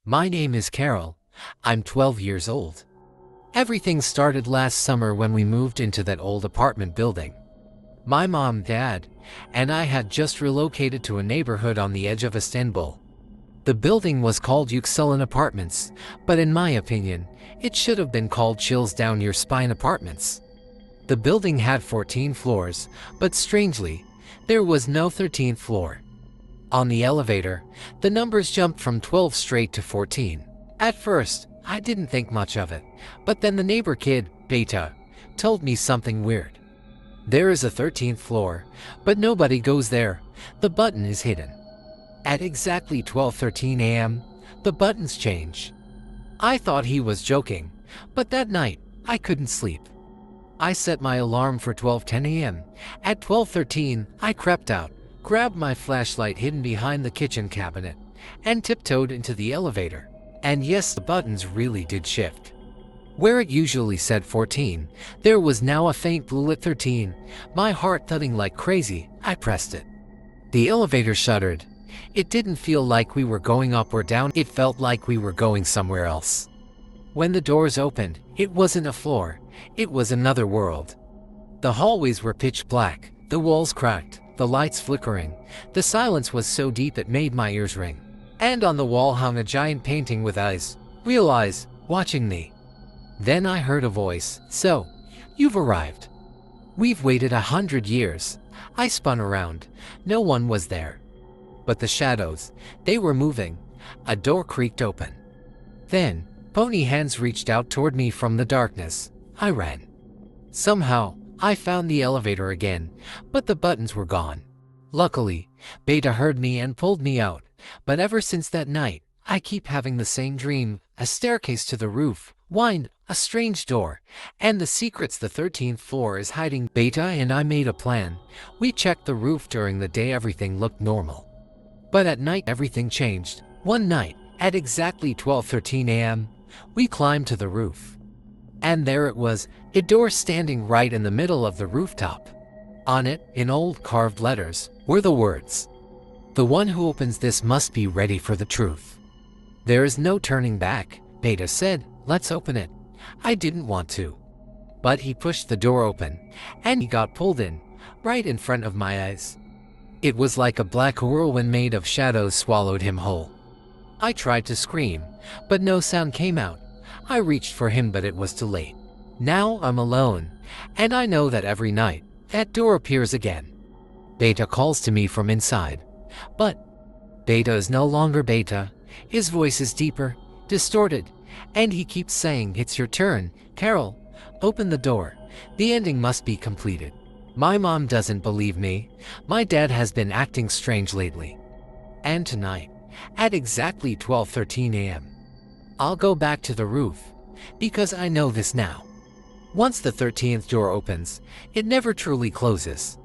My name is Carol. I'm 12 years old. Everything started last summer when we moved into that old apartment building. My mom, dad, and I had just relocated to a neighborhood on the edge of Istanbul. The building was called Yükselen Apartments, but in my opinion, it should have been called Chills Down Your Spine Apartments. The building had 14 floors, but strangely, there was no 13th floor. On the elevator, the numbers jumped from 12 straight to 14. At first, I didn't think much of it, but then the neighbor kid, Beta, told me something weird. There is a 13th floor, but nobody goes there. The button is hidden. At exactly 12:13 a.m., the buttons change. I thought he was joking, but that night, I couldn't sleep. I set my alarm for 12:10 a.m. At 12:13, I crept out, grabbed my flashlight hidden behind the kitchen cabinet, and tiptoed into the elevator. And yes, the buttons really did shift. Where it usually said 14, there was now a faint blue lit 13. My heart thudding like crazy, I pressed it. The elevator shuddered. It didn't feel like we were going up or down, it felt like we were going somewhere else. When the doors opened, it wasn't a floor, it was another world. The hallways were pitch black, the walls cracked, the lights flickering. The silence was so deep it made my ears ring. And on the wall hung a giant painting with eyes, real eyes, watching me. Then I heard a voice, "So, you've arrived. We've waited 100 years. I spun around. No one was there. But the shadows, they were moving. A door creaked open. Then, bony hands reached out toward me from the darkness. I ran. Somehow, I found the elevator again, but the buttons were gone. Luckily, Beta heard me and pulled me out, but ever since that night, I keep having the same dream, a staircase to the roof, wind, a strange door, and the secrets the 13th floor is hiding. Beta and I made a plan. We checked the roof during the day, everything looked normal. But at night everything changed. One night, at exactly 12:13 a.m., we climbed to the roof. And there it was, a door standing right in the middle of the rooftop. On it, in old carved letters, were the words, "The one who opens this must be ready for the truth." "There is no turning back," Beta said. "Let's open it." I didn't want to. But he pushed the door open, and he got pulled in, right in front of my eyes. It was like a black whirlwind made of shadows swallowed him whole. I tried to scream, but no sound came out. I reached for him, but it was too late. Now I'm alone, and I know that every night, that door appears again. Beta calls to me from inside. But Beta is no longer Beta. His voice is deeper, distorted, and he keeps saying, "It's your turn, Carol. Open the door. The ending must be completed." My mom doesn't believe me. My dad has been acting strange lately. And tonight, at exactly 12:13 a.m., I'll go back to the roof, because I know this now. Once the 13th door opens, it never truly closes.